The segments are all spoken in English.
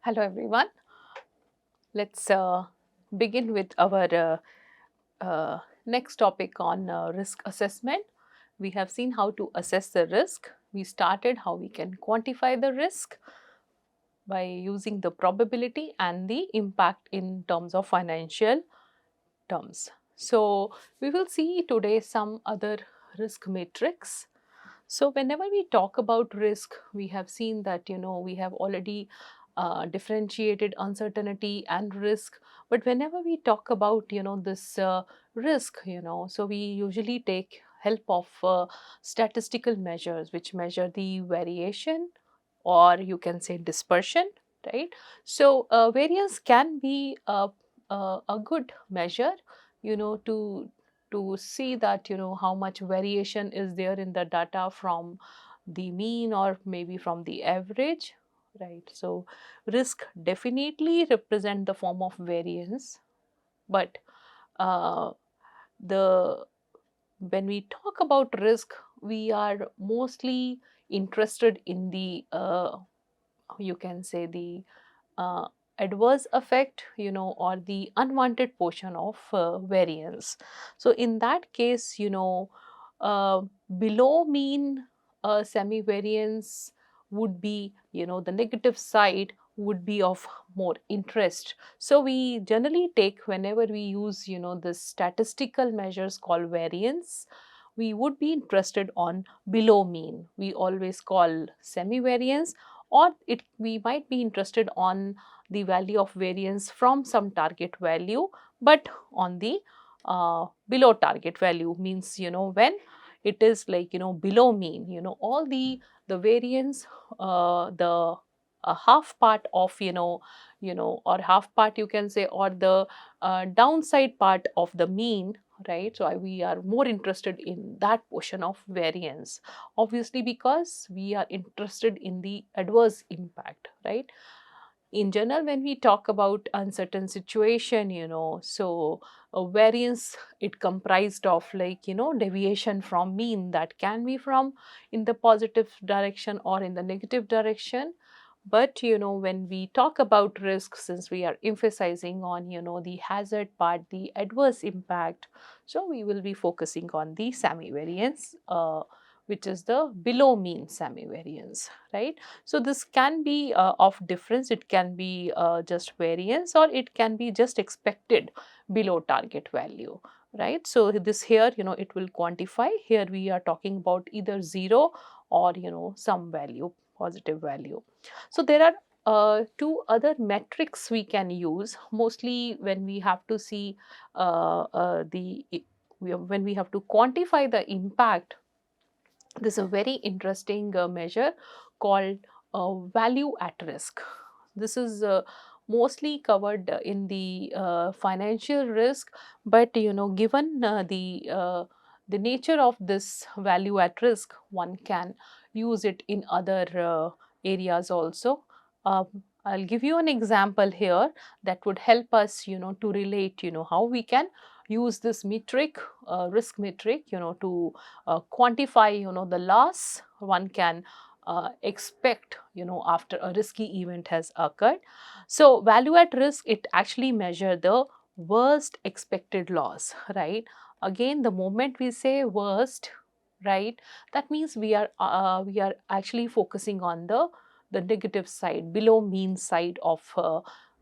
Hello everyone. Let's begin with our next topic on risk assessment. We have seen how to assess the risk. We started how we can quantify the risk by using the probability and the impact in terms of financial terms. So, we will see today some other risk matrix. So, whenever we talk about risk, we have seen that we have already differentiated uncertainty and risk. But whenever we talk about this risk, so we usually take help of statistical measures which measure the variation, or you can say dispersion, right? So variance can be a good measure, to see that how much variation is there in the data from the mean or maybe from the average, right? So risk definitely represent the form of variance, but uh, the when we talk about risk, we are mostly interested in the you can say the uh, adverse effect, or the unwanted portion of variance. So in that case, uh, below mean semi variance would be, the negative side would be of more interest. So we generally take, whenever we use the statistical measures called variance, we would be interested on below mean. We always call semi variance, or we might be interested on the value of variance from some target value, but on the below target value means, when it is like below mean, all the variance, the half part of or half part, you can say, or the downside part of the mean, right? So we are more interested in that portion of variance, obviously, because we are interested in the adverse impact, right? In general, when we talk about uncertain situation, so a variance, it comprised of like deviation from mean, that can be from in the positive direction or in the negative direction. But when we talk about risk, since we are emphasizing on the hazard part, the adverse impact, so we will be focusing on the semi variance, which is the below mean semi variance, right? So this can be of difference. It can be just variance, or it can be just expected below target value, right? So this here, it will quantify. Here we are talking about either zero or some value, positive value. So there are two other metrics we can use, mostly when we have to see when we have to quantify the impact. This is a very interesting measure called value at risk. This is mostly covered in the financial risk, but given the nature of this value at risk, one can use it in other areas also. I'll give you an example here that would help us, to relate, how we can use this metric, risk metric, to quantify the loss one can expect after a risky event has occurred. So value at risk, it actually measure the worst expected loss, right? Again, the moment we say worst, right, that means we are actually focusing on the negative side, below mean side of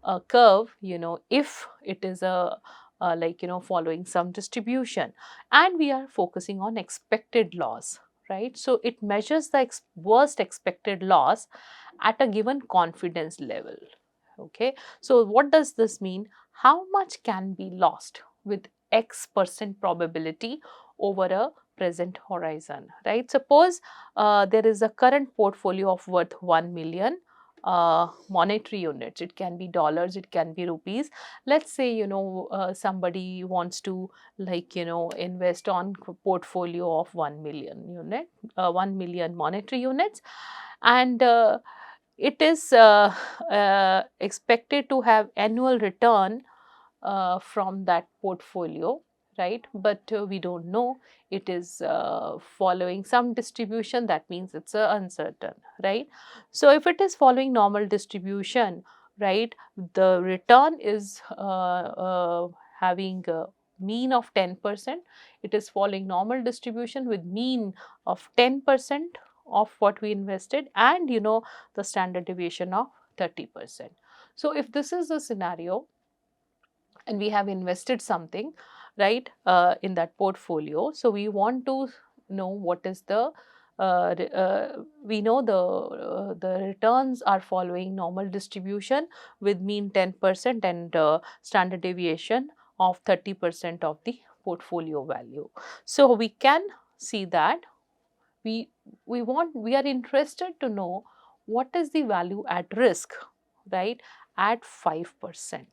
a curve, if it is a like following some distribution, and we are focusing on expected loss, right? So it measures the worst expected loss at a given confidence level. Okay, so what does this mean? How much can be lost with x% probability over a present horizon, right? Suppose there is a current portfolio of worth 1 million monetary units. It can be dollars, it can be rupees. Let's say somebody wants to, like invest on portfolio of 1 million 1 million monetary units, and it is expected to have annual return from that portfolio, right? But we don't know. It is following some distribution, that means it's uncertain, right? So if it is following normal distribution, right? The return is having a mean of 10%. It is following normal distribution with mean of 10% of what we invested, and the standard deviation of 30%. So if this is the scenario and we have invested something, right, in that portfolio, so we want to know what is the we know the returns are following normal distribution with mean 10% and standard deviation of 30% of the portfolio value. So we can see that we we are interested to know what is the value at risk, right, at 5%,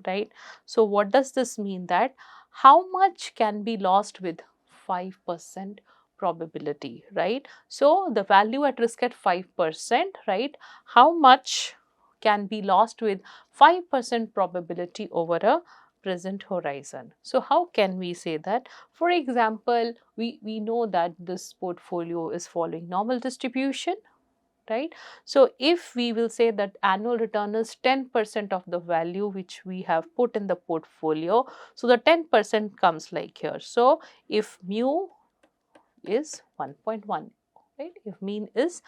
right? So what does this mean? That how much can be lost with 5% probability, right? So the value at risk at 5%, right, how much can be lost with 5% probability over a present horizon? So how can we say that? For example, we know that this portfolio is following normal distribution, right? So if we will say that annual return is 10% of the value which we have put in the portfolio, so the 10% comes like here. So if mu is 1.1, right? If mean is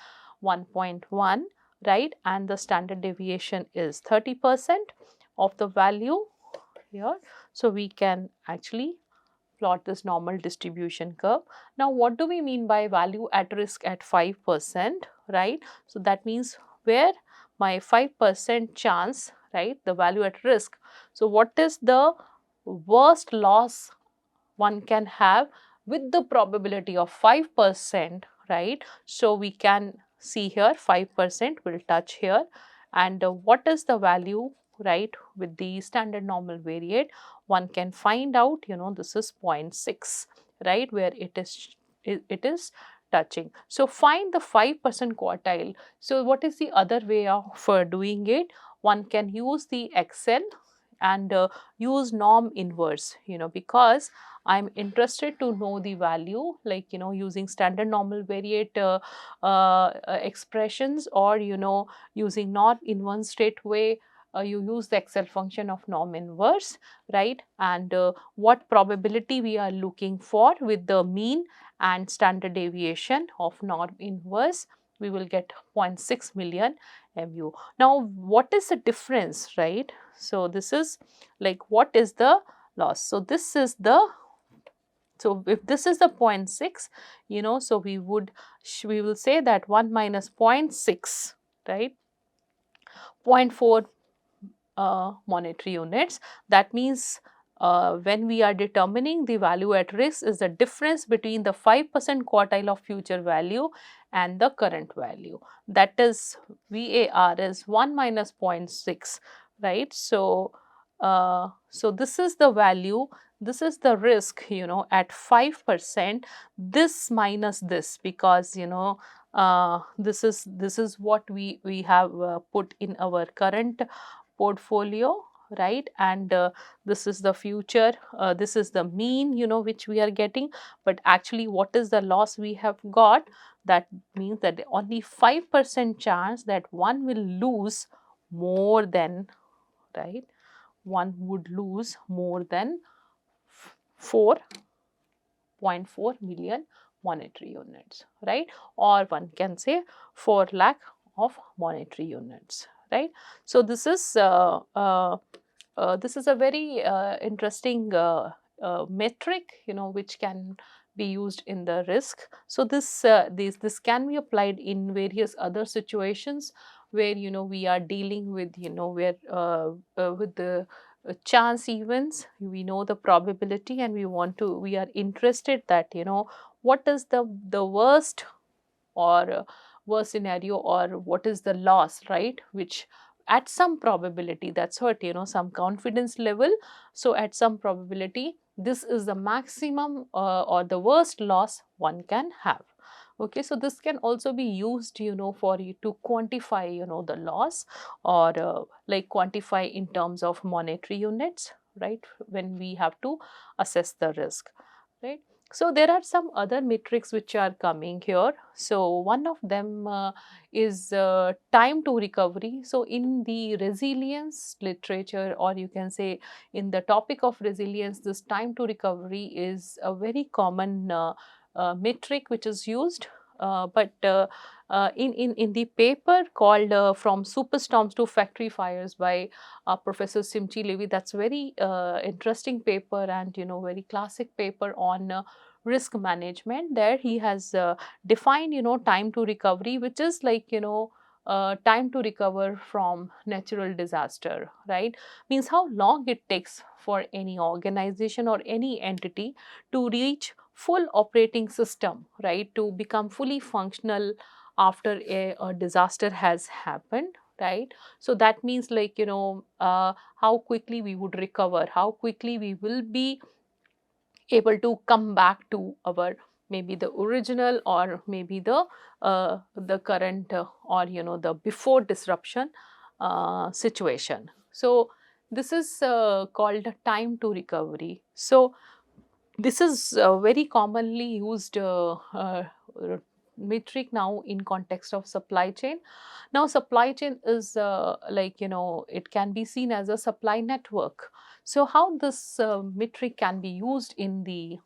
1.1, right, and the standard deviation is 30% of the value here, so we can actually plot this normal distribution curve. Now, what do we mean by value at risk at 5%, right? So that means where my 5% chance, right, the value at risk. So what is the worst loss one can have with the probability of 5%, right? So we can see here 5% will touch here, and what is the value, right, with the standard normal variate? One can find out, this is 0.6, right, where it is touching. So find the 5% quartile. So what is the other way of doing it? One can use the Excel and use norm inverse, because I'm interested to know the value, like using standard normal variate expressions, or using norm inverse straight way. You use the Excel function of norm inverse, right, and what probability we are looking for with the mean and standard deviation of norm inverse, we will get 0.6 million mu. Now what is the difference, right? So this is like, what is the loss? So this is the, so if this is the 0.6, so we will say that 1 minus 0.6, right, 0.4 monetary units. That means when we are determining the value at risk is the difference between the 5% quartile of future value and the current value. That is VAR is 1 minus 0.6, right? So, so this is the value, this is the risk, at 5%, this minus this, because this is what we have put in our current portfolio, right, and this is the future, this is the mean, which we are getting, but actually what is the loss we have got? That means that only 5% chance that one will lose more than, right, one would lose more than 4.4 million monetary units, right, or one can say 4 lakh of monetary units, right. So this is a very interesting metric, which can be used in the risk. So this can be applied in various other situations where we are dealing with where with the chance events. We know the probability and we are interested that what is the worst or worst scenario, or what is the loss, right, which at some probability, that's what some confidence level, so at some probability this is the maximum or the worst loss one can have. Okay, so this can also be used for you to quantify the loss, or like quantify in terms of monetary units, right, when we have to assess the risk, right. So there are some other metrics which are coming here. So one of them is time to recovery. So in the resilience literature, or you can say in the topic of resilience, this time to recovery is a very common metric which is used. But in the paper called From Superstorms to Factory Fires by Professor Simchi Levy, that's very interesting paper, and very classic paper on risk management. There he has defined time to recovery, which is like time to recover from natural disaster, right? Means how long it takes for any organization or any entity to reach full operating system, right, to become fully functional after a disaster has happened, right? So that means like how quickly we would recover, how quickly we will be able to come back to our maybe the original, or maybe the current or the before disruption situation. So this is called time to recovery. So this is very commonly used metric now in context of supply chain. Now supply chain is like it can be seen as a supply network. So how this metric can be used in the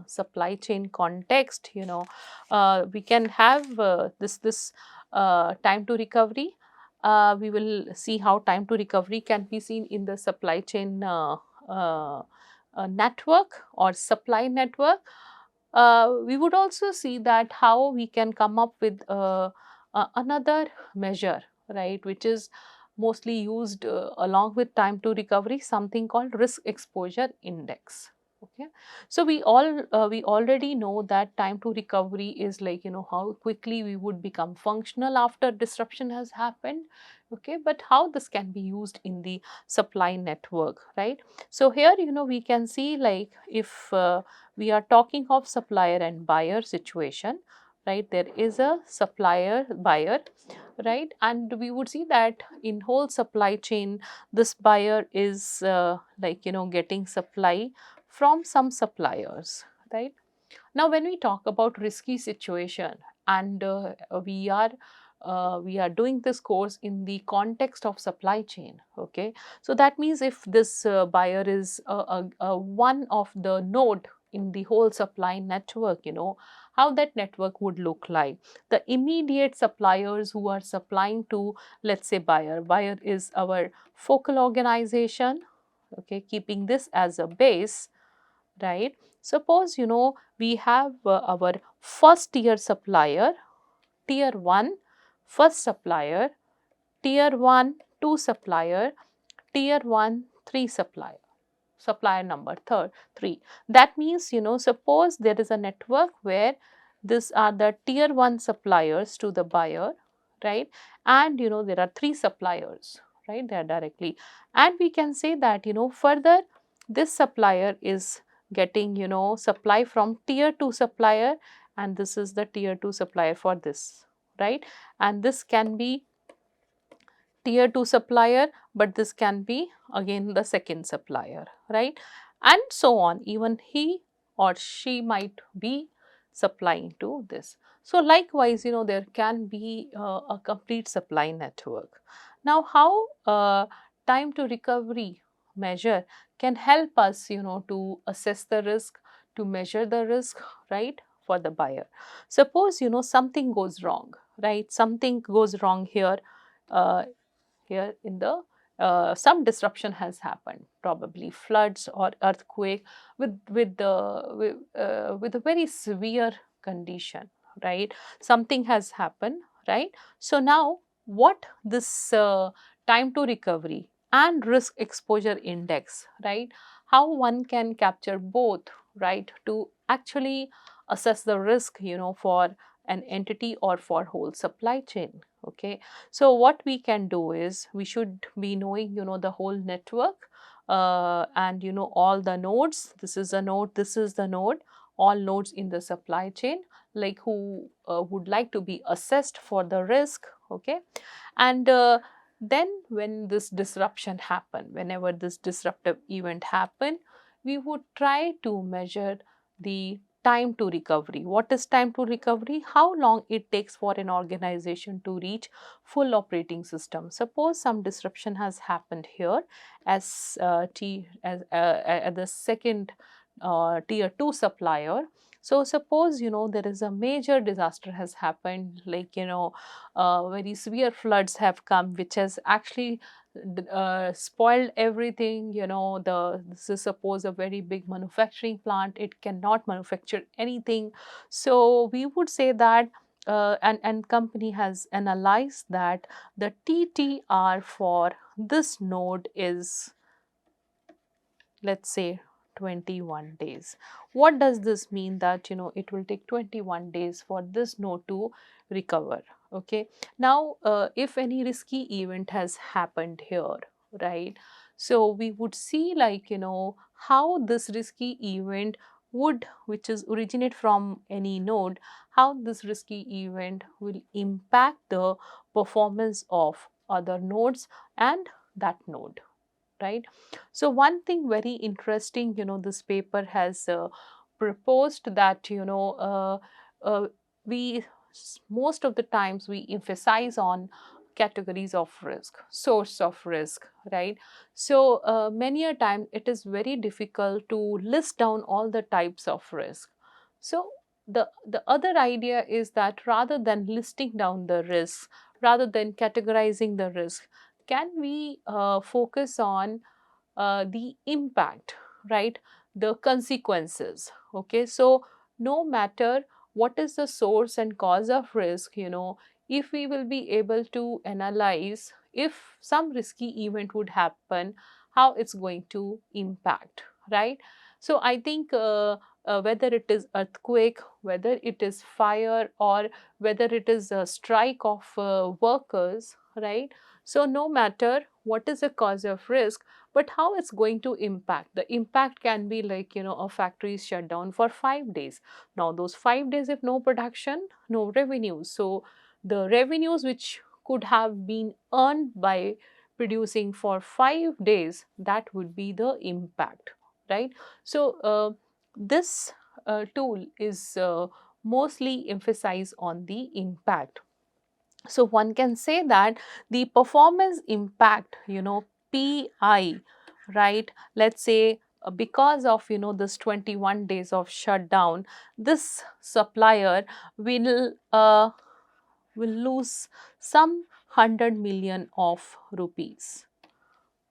supply chain context, we can have this time to recovery. We will see how time to recovery can be seen in the supply chain network or supply network. We would also see that how we can come up with another measure, right, which is mostly used along with time to recovery, something called risk exposure index. Okay, so we already know that time to recovery is like how quickly we would become functional after disruption has happened. Okay, but how this can be used in the supply network, right? So here we can see, like, if we are talking of supplier and buyer situation, right? There is a supplier buyer, right? And we would see that in whole supply chain, this buyer is like getting supply from some suppliers, right? Now when we talk about risky situation, and we are doing this course in the context of supply chain. Okay, so that means if this buyer is one of the node in the whole supply network, how that network would look like. The immediate suppliers who are supplying to, let's say, buyer is our focal organization. Okay, keeping this as a base, right? Suppose we have our first tier supplier, tier 1 first supplier, tier 1 2 supplier, tier 1 3 supplier, supplier number third 3. That means suppose there is a network where these are the tier 1 suppliers to the buyer, right? And there are 3 suppliers, right? They are directly, and we can say that further this supplier is getting supply from tier 2 supplier, and this is the tier 2 supplier for this, right? And this can be tier 2 supplier, but this can be again the second supplier, right? And so on, even he or she might be supplying to this. So likewise, there can be a complete supply network. Now how time to recovery measure can help us to assess the risk, to measure the risk, right, for the buyer. Suppose something goes wrong, right? Something goes wrong here. Here in the some disruption has happened, probably floods or earthquake with a very severe condition, right? Something has happened, right? So now what this time to recovery and risk exposure index, right, how one can capture both, right, to actually assess the risk for an entity or for whole supply chain. Okay, so what we can do is we should be knowing the whole network, and all the nodes. This is a node, this is the node, all nodes in the supply chain, like who would like to be assessed for the risk. Okay, and then when this disruption happen, whenever this disruptive event happen, we would try to measure the time to recovery. What is time to recovery? How long it takes for an organization to reach full operating system. Suppose some disruption has happened here as the second tier 2 supplier. So suppose there is a major disaster has happened, like very severe floods have come, which has actually spoiled everything. This is suppose a very big manufacturing plant, it cannot manufacture anything. So we would say that and company has analyzed that the TTR for this node is, let's say, 21 days. What does this mean? That it will take 21 days for this node to recover. Okay, now if any risky event has happened here, right, so we would see, like, how this risky event would, which is originate from any node, how this risky event will impact the performance of other nodes and that node, right. So one thing very interesting, this paper has proposed that uh, we most of the times we emphasize on categories of risk, source of risk, right. So many a time it is very difficult to list down all the types of risk. So the other idea is that rather than listing down the risks, rather than categorizing the risk, can we focus on the impact, right, the consequences. Okay, so no matter what is the source and cause of risk, if we will be able to analyze if some risky event would happen, how it's going to impact, right. So I think whether it is earthquake, whether it is fire, or whether it is a strike of workers, right. So no matter what is the cause of risk, but how it's going to impact. The impact can be like, a factory is shut down for 5 days. Now those 5 days, if no production, no revenues. So the revenues which could have been earned by producing for 5 days, that would be the impact, right. So this tool is mostly emphasized on the impact. So one can say that the performance impact, PI, right, let's say because of this 21 days of shutdown, this supplier will lose some 100 million of rupees,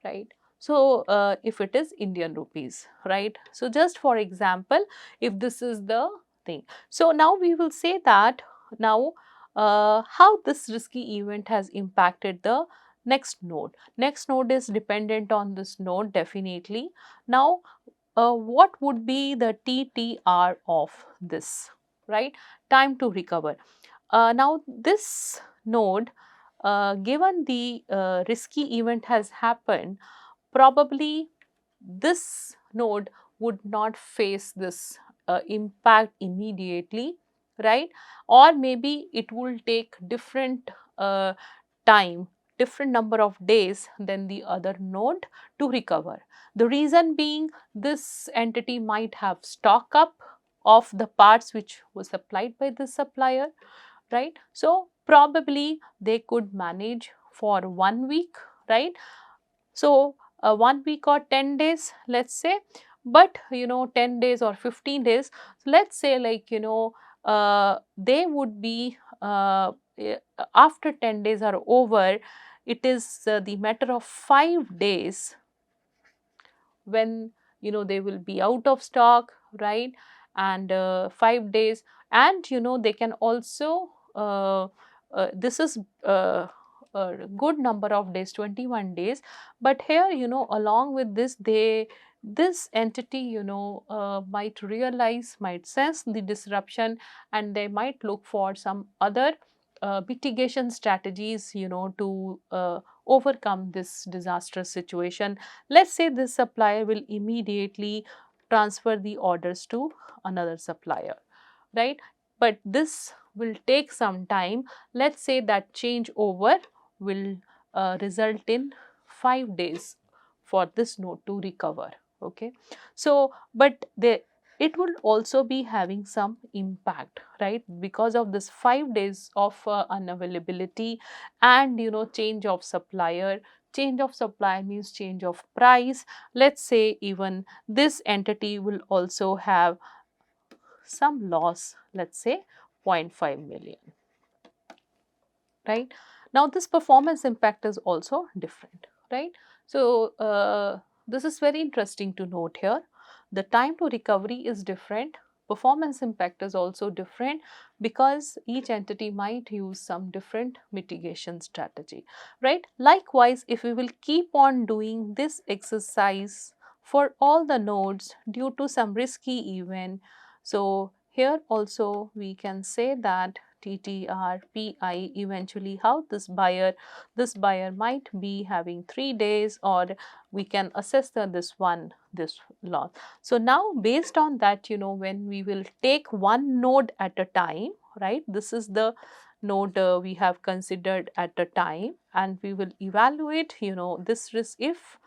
right. So if it is Indian rupees, right. So just for example, if this is the thing, so now we will say that now how this risky event has impacted the next node. Next node is dependent on this node, definitely. Now what would be the TTR of this, right, time to recover. Now this node, given the risky event has happened, probably this node would not face this impact immediately, right, or maybe it will take different time, different number of days than the other node to recover. The reason being, this entity might have stock up of the parts which was supplied by the supplier, right. So probably they could manage for 1 week, right. So 1 week or 10 days, let's say, but 10 days or 15 days, so let's say, like, they would be after 10 days are over, it is the matter of 5 days when they will be out of stock, right, and 5 days, and they can also this is a good number of days, 21 days, but here along with this entity might realize, might sense the disruption, and they might look for some other mitigation strategies to overcome this disastrous situation. Let's say this supplier will immediately transfer the orders to another supplier, right, but this will take some time. Let's say that changeover will result in 5 days for this node to recover. Okay, so but it will also be having some impact, right, because of this 5 days of unavailability and change of supplier. Change of supplier means change of price. Let's say even this entity will also have some loss, let's say 0.5 million, right. Now this performance impact is also different, right. So this is very interesting to note here. The time to recovery is different, performance impact is also different, because each entity might use some different mitigation strategy, right. Likewise, if we will keep on doing this exercise for all the nodes due to some risky event, so here also we can say that TTR, PI, eventually how this buyer might be having 3 days, or we can assess this loss. So now based on that, when we will take one node at a time, right, this is the node we have considered at a time, and we will evaluate this risk if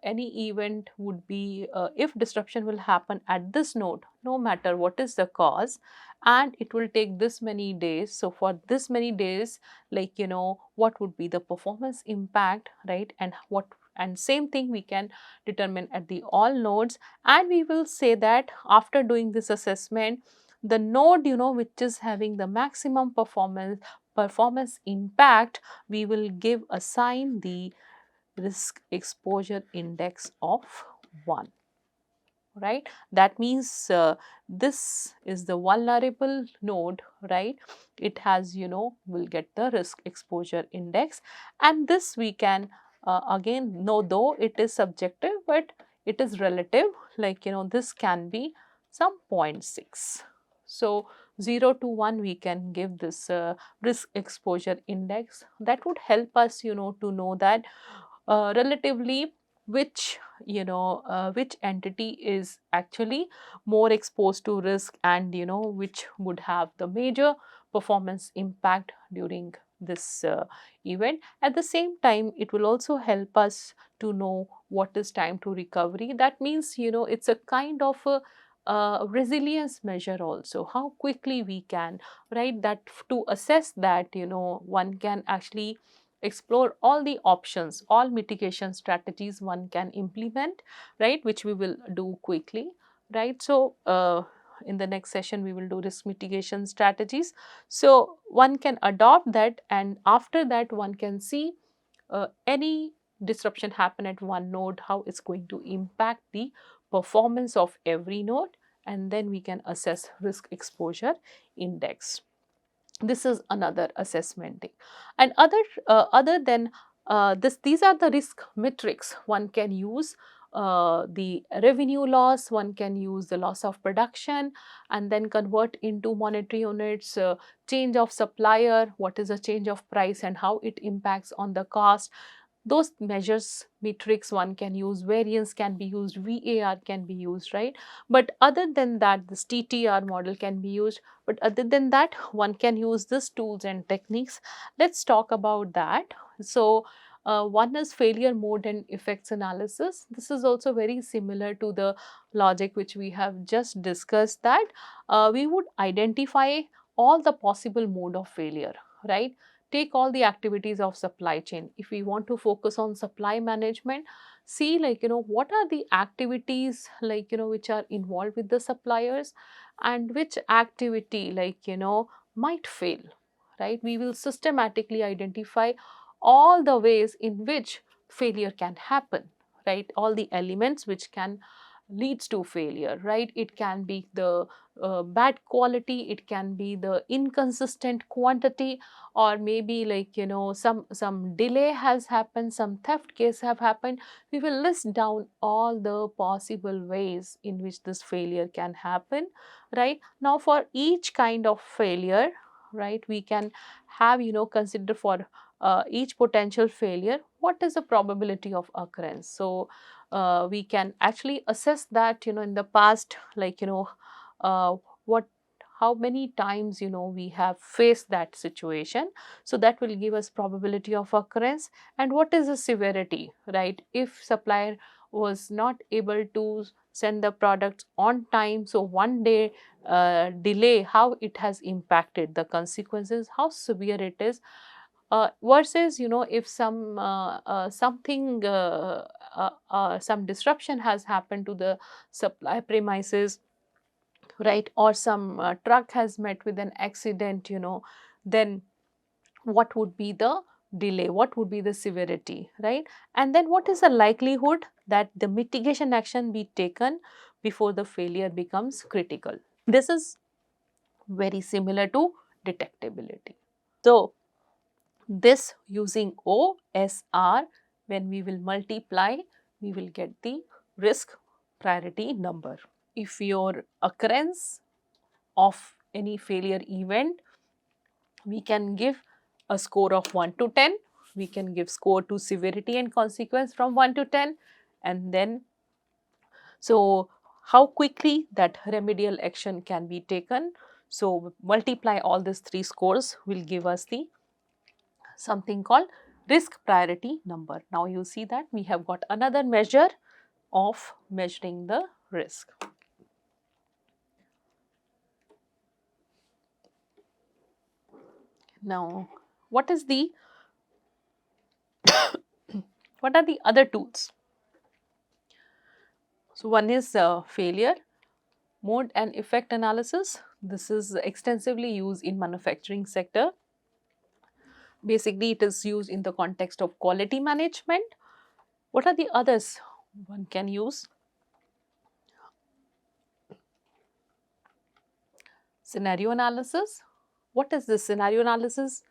any event would be if disruption will happen at this node, no matter what is the cause, and it will take this many days. So for this many days, like what would be the performance impact, right, and same thing we can determine at the all nodes, and we will say that after doing this assessment, the node which is having the maximum performance impact, we will give assign the risk exposure index of 1, right. That means this is the vulnerable node, right. It has will get the risk exposure index, and this we can again know, though it is subjective but it is relative, like this can be some 0.6. So 0 to 1 we can give this risk exposure index. That would help us to know that relatively which entity is actually more exposed to risk, and which would have the major performance impact during this event. At the same time, it will also help us to know what is time to recovery. That means it's a kind of a resilience measure also, how quickly we can, right, that to assess that one can actually explore all the options, all mitigation strategies one can implement, right, which we will do quickly, right. So in the next session we will do risk mitigation strategies. So one can adopt that, and after that one can see any disruption happen at one node, how it's going to impact the performance of every node, and then we can assess risk exposure index. This is another assessment thing. And other than these are the risk metrics one can use. The revenue loss, one can use the loss of production and then convert into monetary units. Change of supplier, what is a change of price and how it impacts on the cost. Those measures metrics one can use, variance can be used, VAR can be used, right. But other than that, this TTR model can be used, but other than that one can use these tools and techniques. Let's talk about that. So one is failure mode and effects analysis. This is also very similar to the logic which we have just discussed, that we would identify all the possible mode of failure, right. Take all the activities of supply chain. If we want to focus on supply management, see what are the activities which are involved with the suppliers, and which activity might fail, right. We will systematically identify all the ways in which failure can happen, right. All the elements which can leads to failure, right. It can be the bad quality, it can be the inconsistent quantity, or maybe some delay has happened, some theft case have happened. We will list down all the possible ways in which this failure can happen, right. Now for each kind of failure, right, we can have consider for each potential failure what is the probability of occurrence. So we can actually assess that in the past, uh, what how many times we have faced that situation. So that will give us probability of occurrence. And what is the severity, right. If supplier was not able to send the products on time, so one day delay, how it has impacted the consequences, how severe it is, versus if some disruption has happened to the supply premises, right, or some truck has met with an accident, then what would be the delay, what would be the severity, right? And then what is the likelihood that the mitigation action be taken before the failure becomes critical. This is very similar to detectability. So this using OSR, when we will multiply, we will get the risk priority number. If your occurrence of any failure event, we can give a score of 1 to 10, we can give score to severity and consequence from 1 to 10, and then so how quickly that remedial action can be taken. So multiply all these three scores will give us the something called risk priority number. Now you see that we have got another measure of measuring the risk. Now what is the what are the other tools? So one is failure mode and effect analysis. This is extensively used in manufacturing sector. Basically it is used in the context of quality management. What are the others one can use? Scenario analysis. What is this scenario analysis?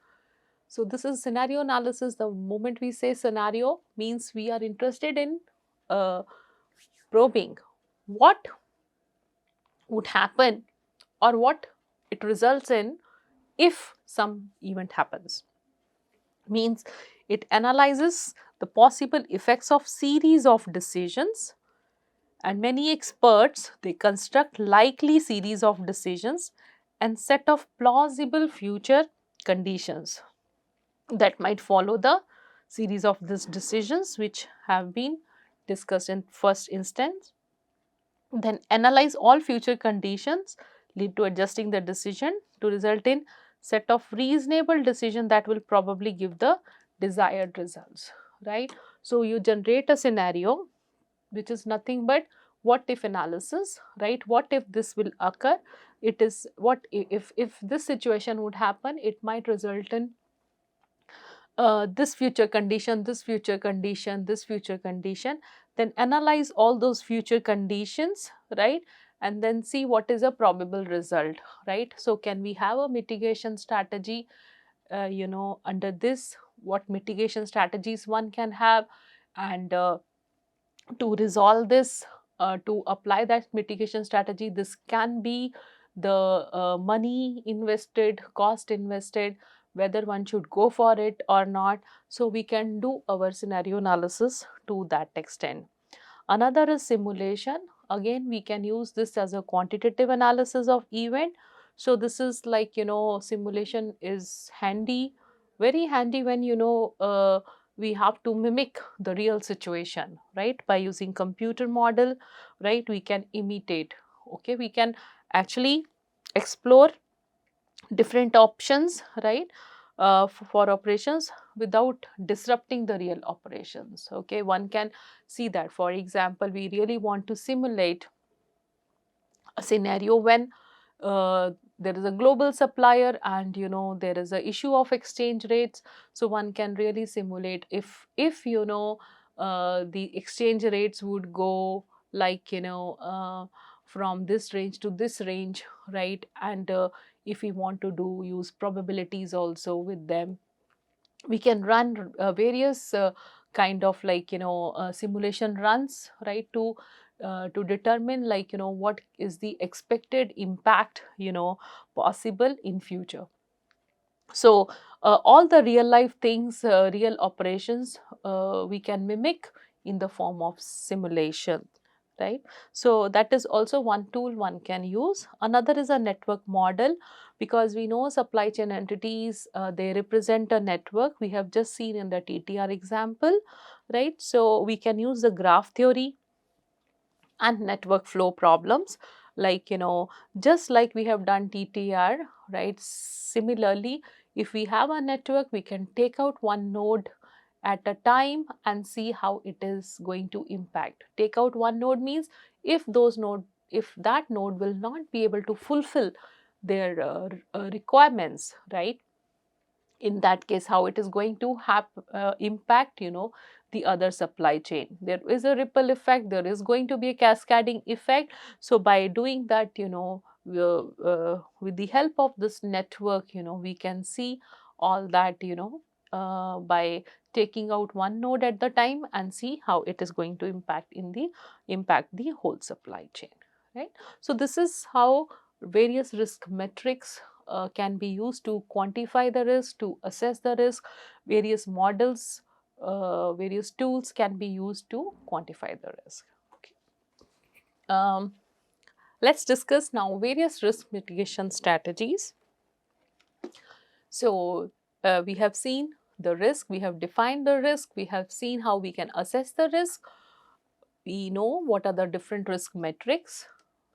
So this is scenario analysis. The moment we say scenario means we are interested in probing what would happen or what it results in if some event happens. Means it analyzes the possible effects of series of decisions, and many experts they construct likely series of decisions and set of plausible future conditions that might follow the series of these decisions which have been discussed in first instance. Then analyze all future conditions lead to adjusting the decision to result in set of reasonable decision that will probably give the desired results, right? So you generate a scenario which is nothing but what if analysis, right? What if this will occur? It is what if this situation would happen, it might result in this future condition, this future condition, this future condition. Then analyze all those future conditions, right? And then see what is a probable result, right? So can we have a mitigation strategy, under this, what mitigation strategies one can have, and to resolve this, to apply that mitigation strategy, this can be the money invested, cost invested, whether one should go for it or not. So we can do our scenario analysis to that extent. Another is simulation. Again, we can use this as a quantitative analysis of event. So this is like, simulation is handy, very handy when we have to mimic the real situation, right? By using computer model, right, we can imitate. Okay, we can actually explore different options, right, for operations without disrupting the real operations. Okay, one can see that. For example, we really want to simulate a scenario when there is a global supplier and there is a issue of exchange rates. So one can really simulate if the exchange rates would go like from this range to this range, right? And if we want to use probabilities also with them, we can run various kind of like simulation runs, right, to determine like what is the expected impact possible in future. So all the real life things, real operations, we can mimic in the form of simulation, right? So that is also one tool one can use. Another is a network model, because we know supply chain entities, they represent a network. We have just seen in the TTR example, right? So we can use the graph theory and network flow problems, like just like we have done TTR, right? Similarly, if we have a network, we can take out one node at a time and see how it is going to impact. Take out one node means if that node will not be able to fulfill their requirements, right? In that case, how it is going to have impact the other supply chain. There is a ripple effect, there is going to be a cascading effect. So by doing that, with the help of this network, we can see all that, by taking out one node at the time and see how it is going to impact the whole supply chain, right? So this is how various risk metrics can be used to quantify the risk, to assess the risk. Various models, various tools can be used to quantify the risk. Okay. Let's discuss now various risk mitigation strategies. So, we have seen the risk, we have defined the risk, we have seen how we can assess the risk, we know what are the different risk metrics.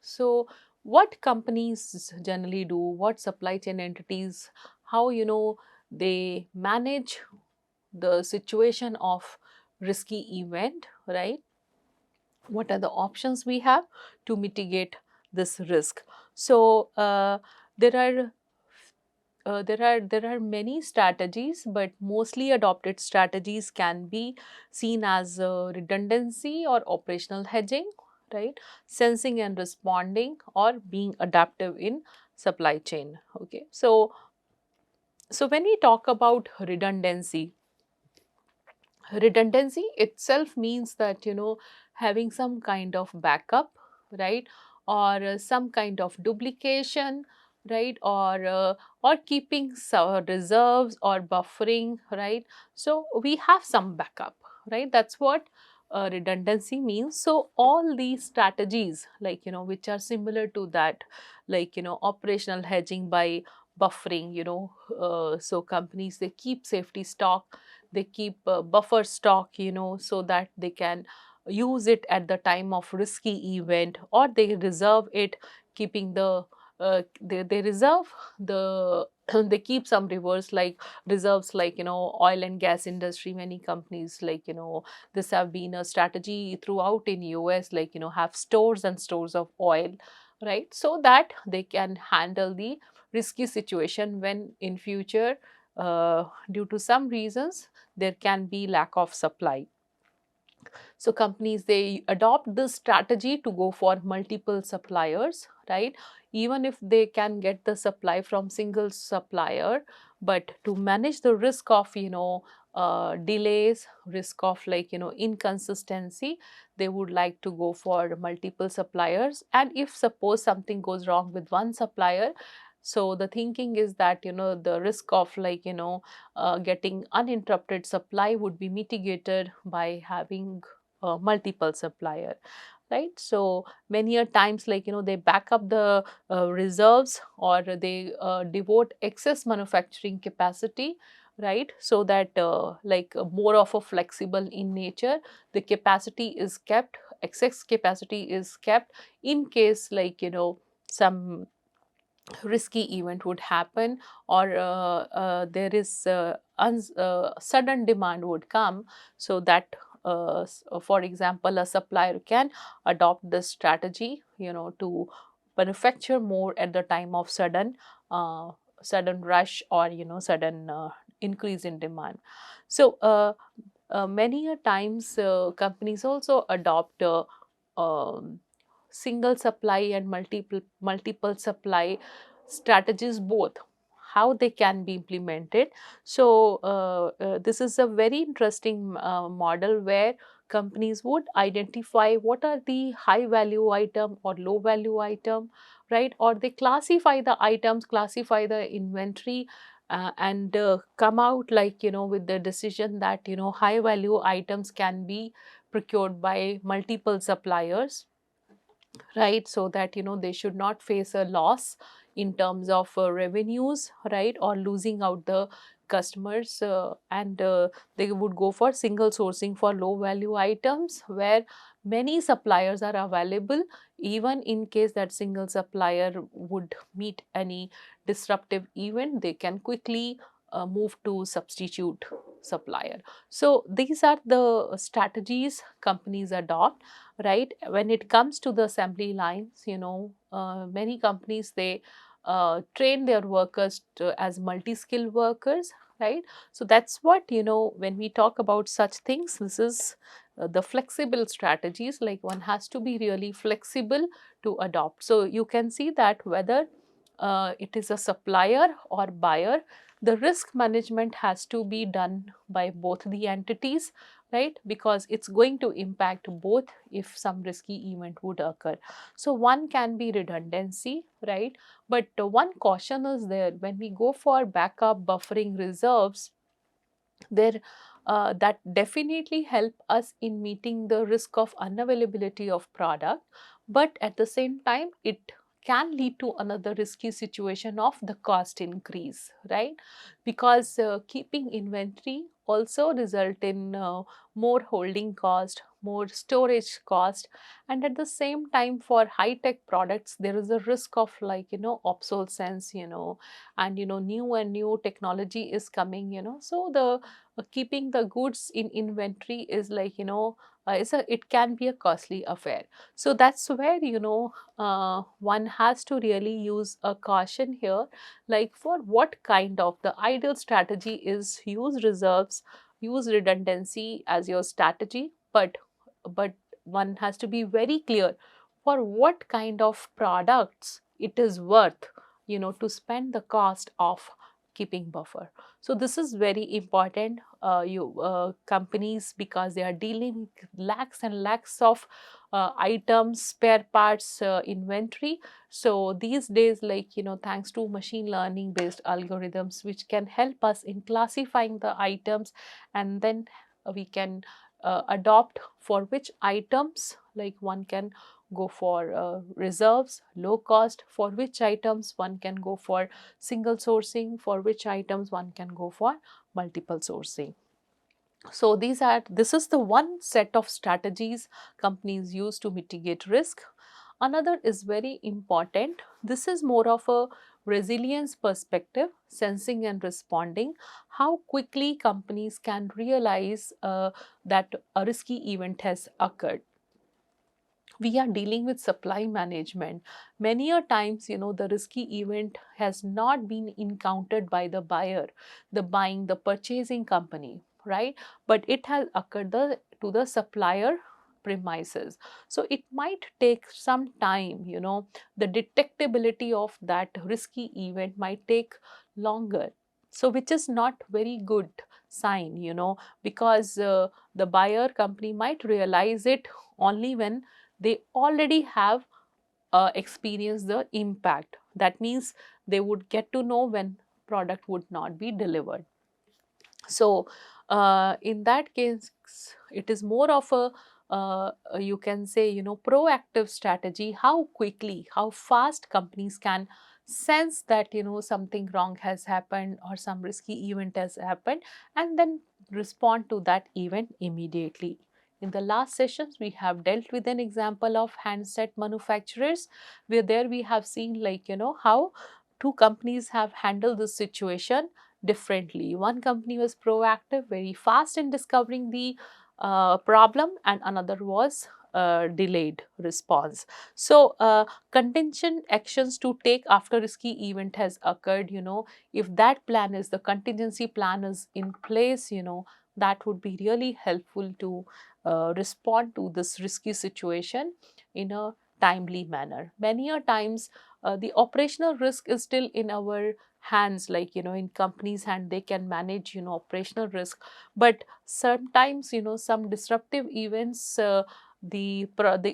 So, what companies generally do, what supply chain entities, how they manage the situation of risky event, right? What are the options we have to mitigate this risk? So, there are there are many strategies, but mostly adopted strategies can be seen as redundancy or operational hedging, right? Sensing and responding, or being adaptive in supply chain. Okay, so when we talk about redundancy itself means that having some kind of backup, right? Or some kind of duplication, right? Or keeping reserves or buffering, right? So we have some backup, right? That's what redundancy means. So all these strategies, like which are similar to that, like operational hedging by buffering, so companies, they keep safety stock, they keep buffer stock, so that they can use it at the time of risky event, or they reserve it, keeping they reserve the they keep some reserves, like oil and gas industry. Many companies, like this have been a strategy throughout in US, like have stores and stores of oil, right? So that they can handle the risky situation when in future, due to some reasons, there can be lack of supply. So companies, they adopt this strategy to go for multiple suppliers, right? Even if they can get the supply from single supplier, but to manage the risk of delays, risk of inconsistency, they would like to go for multiple suppliers. And if suppose something goes wrong with one supplier, so the thinking is that the risk of getting uninterrupted supply would be mitigated by having multiple supplier, right? So many a times, they back up the reserves, or they devote excess manufacturing capacity, right? So that more of a flexible in nature, the capacity is kept, excess capacity is kept in case some risky event would happen, or there is sudden demand would come. So that for example, a supplier can adopt this strategy to manufacture more at the time of sudden rush, or sudden increase in demand. So many a times, companies also adopt um, single supply and multiple supply strategies, both how they can be implemented. So this is a very interesting model where companies would identify what are the high value item or low value item, right? Or they classify the items, classify the inventory, and come out with the decision that high value items can be procured by multiple suppliers, right? So that they should not face a loss in terms of revenues, right, or losing out the customers, and they would go for single sourcing for low value items where many suppliers are available. Even in case that single supplier would meet any disruptive event, they can quickly move to substitute supplier. So these are the strategies companies adopt, right? When it comes to the assembly lines, many companies, they train their workers as multi-skilled workers, right? So that's what, when we talk about such things, this is the flexible strategies, like one has to be really flexible to adopt. So you can see that whether it is a supplier or buyer, the risk management has to be done by both the entities, right? Because it's going to impact both if some risky event would occur. So one can be redundancy, right? But one caution is there: when we go for backup buffering reserves, there that definitely help us in meeting the risk of unavailability of product, but at the same time it can lead to another risky situation of the cost increase, right? Because keeping inventory also result in more holding cost, more storage cost, and at the same time for high tech products there is a risk of, like, obsolescence, and new and new technology is coming, so the keeping the goods in inventory is, like, it can be a costly affair. So that's where, one has to really use a caution here, like for what kind of the ideal strategy is use reserves, use redundancy as your strategy, but one has to be very clear for what kind of products it is worth, to spend the cost of keeping buffer. So this is very important. You companies, because they are dealing with lakhs and lakhs of items, spare parts, inventory. So these days, like, thanks to machine learning based algorithms which can help us in classifying the items, and then we can adopt for which items, like one can go for reserves, low cost, for which items one can go for single sourcing, for which items one can go for multiple sourcing. So this is the one set of strategies companies use to mitigate risk. Another is very important. This is more of a resilience perspective, sensing and responding. How quickly companies can realize that a risky event has occurred. We are dealing with supply management. Many a times, the risky event has not been encountered by the buyer, the purchasing company, right? But it has occurred to the supplier premises. So it might take some time, the detectability of that risky event might take longer. So which is not very good sign, because the buyer company might realize it only when they already have experienced the impact. That means they would get to know when product would not be delivered. So in that case, it is more of a you can say, proactive strategy. How quickly, how fast companies can sense that, something wrong has happened or some risky event has happened, and then respond to that event immediately. In the last sessions, we have dealt with an example of handset manufacturers, where there we have seen, like, how two companies have handled this situation differently. One company was proactive, very fast in discovering the problem, and another was delayed response. So contingent actions to take after risky event has occurred, if that plan is, the contingency plan is in place, that would be really helpful to respond to this risky situation in a timely manner. Many a times the operational risk is still in our hands, like, in companies hand they can manage, operational risk, but sometimes, some disruptive events, the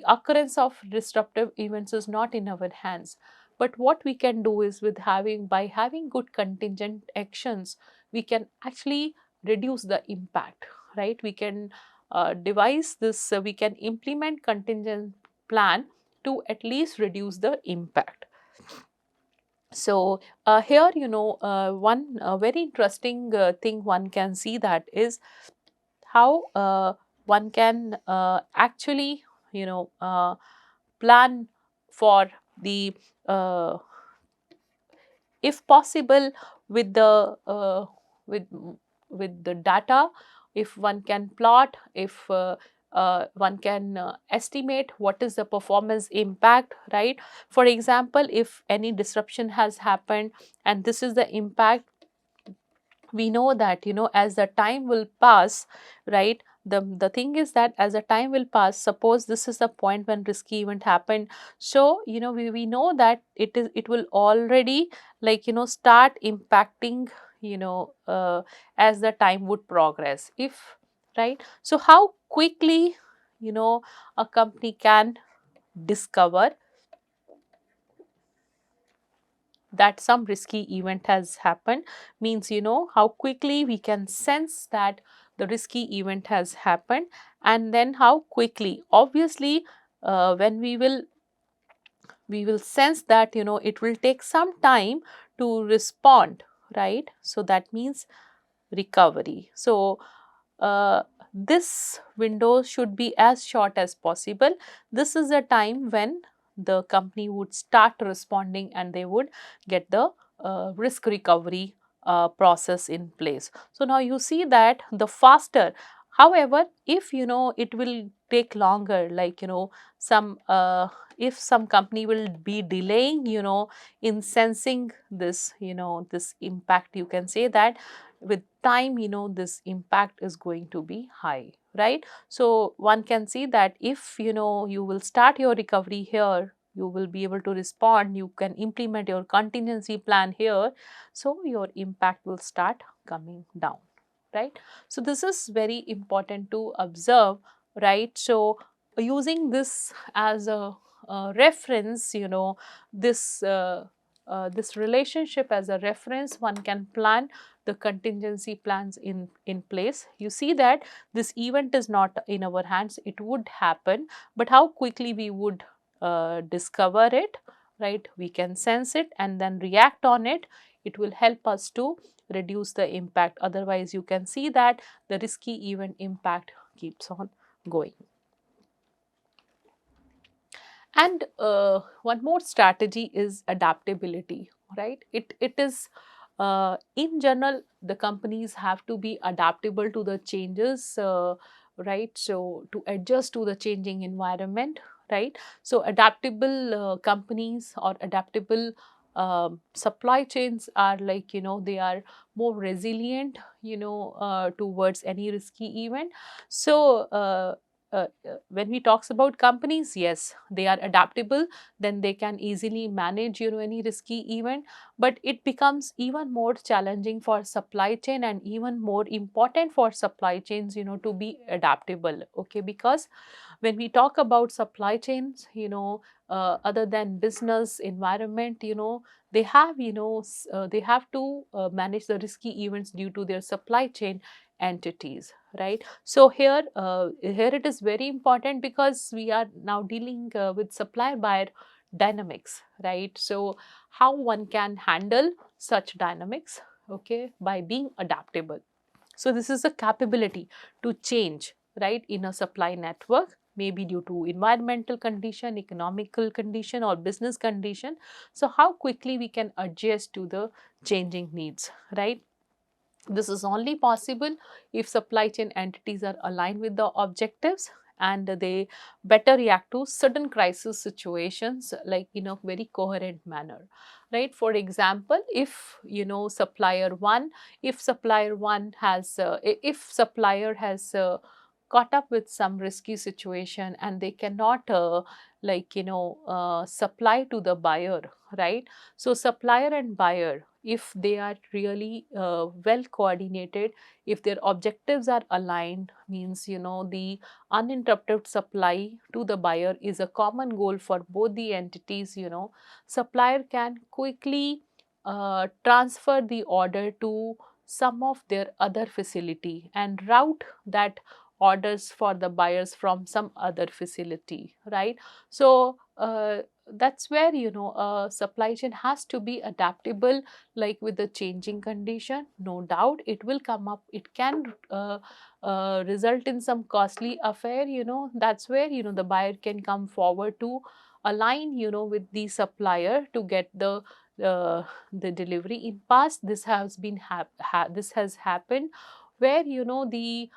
occurrence of disruptive events is not in our hands. But what we can do is, by having good contingent actions, we can actually reduce the impact, right? We can devise this, we can implement contingent plan to at least reduce the impact. So here, one very interesting thing one can see that is how one can actually, you know, plan for the uh, if possible with the with with the data, if one can plot, if one can estimate what is the performance impact, right? For example, if any disruption has happened and this is the impact, we know that, as the time will pass, right, the thing is that as the time will pass, suppose this is the point when risky event happened, so we know that it will already, like, start impacting, as the time would progress, if, right? So how quickly, a company can discover that some risky event has happened, means, how quickly we can sense that the risky event has happened, and then how quickly, obviously, when we will sense that, it will take some time to respond, right? So that means recovery. So this window should be as short as possible. This is the time when the company would start responding and they would get the risk recovery process in place. So now you see that the faster, however, if it will take longer, like, some if some company will be delaying, in sensing this, this impact, you can say that with time, this impact is going to be high, right? So one can see that if, you will start your recovery here, you will be able to respond, you can implement your contingency plan here, so your impact will start coming down, right? So this is very important to observe, right? So using this as a reference, this this relationship as a reference, one can plan the contingency plans in place. You see that this event is not in our hands, it would happen, but how quickly we would discover it, right? We can sense it and then react on it. It will help us to reduce the impact. Otherwise, you can see that the risky event impact keeps on going. And one more strategy is adaptability, right? It is in general, the companies have to be adaptable to the changes, right? So to adjust to the changing environment, right? So adaptable companies or adaptable supply chains are, like, they are more resilient, towards any risky event. So when we talks about companies, yes, they are adaptable, then they can easily manage, any risky event. But it becomes even more challenging for supply chain and even more important for supply chains, to be adaptable, okay? Because when we talk about supply chains, other than business environment, they have, they have to manage the risky events due to their supply chain entities, right? So here it is very important, because we are now dealing with supplier buyer dynamics, right? So how one can handle such dynamics, okay, by being adaptable. So this is a capability to change, right, in a supply network, maybe due to environmental condition, economical condition, or business condition. So how quickly we can adjust to the changing needs, right? This is only possible if supply chain entities are aligned with the objectives and they better react to sudden crisis situations, like, in a very coherent manner, right? For example, if, supplier one has if supplier has caught up with some risky situation and they cannot like, supply to the buyer, right? So supplier and buyer, if they are really well coordinated, if their objectives are aligned, means, the uninterrupted supply to the buyer is a common goal for both the entities, supplier can quickly transfer the order to some of their other facility and route that orders for the buyers from some other facility, right? So that's where supply chain has to be adaptable, like with the changing condition. No doubt it will come up, it can result in some costly affair. That's where the buyer can come forward to align with the supplier to get the delivery. In past, this has been this has happened, where the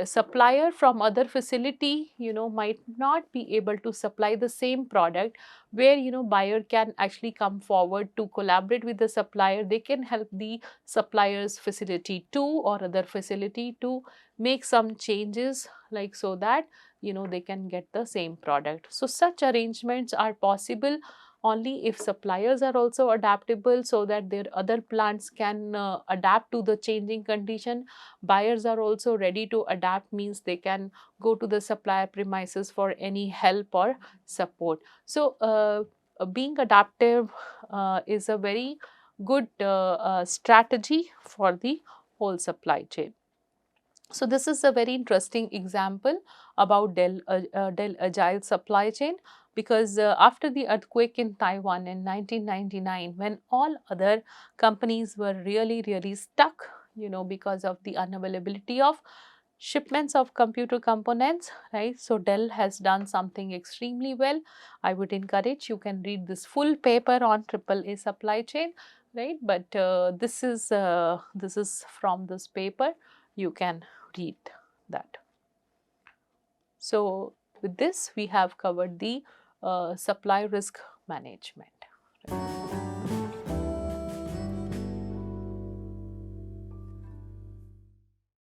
supplier from other facility might not be able to supply the same product, where buyer can actually come forward to collaborate with the supplier. They can help the supplier's facility too, or other facility to make some changes, like, so that they can get the same product. So such arrangements are possible only if suppliers are also adaptable, so that their other plants can adapt to the changing condition. Buyers are also ready to adapt, means they can go to the supplier premises for any help or support. So being adaptive is a very good strategy for the whole supply chain. So this is a very interesting example about Dell Agile supply chain, because after the earthquake in Taiwan in 1999, when all other companies were really stuck, because of the unavailability of shipments of computer components, right? So Dell has done something extremely well. I would encourage, you can read this full paper on AAA supply chain, right? But this is from this paper. You can read that. So with this, we have covered the supply risk management.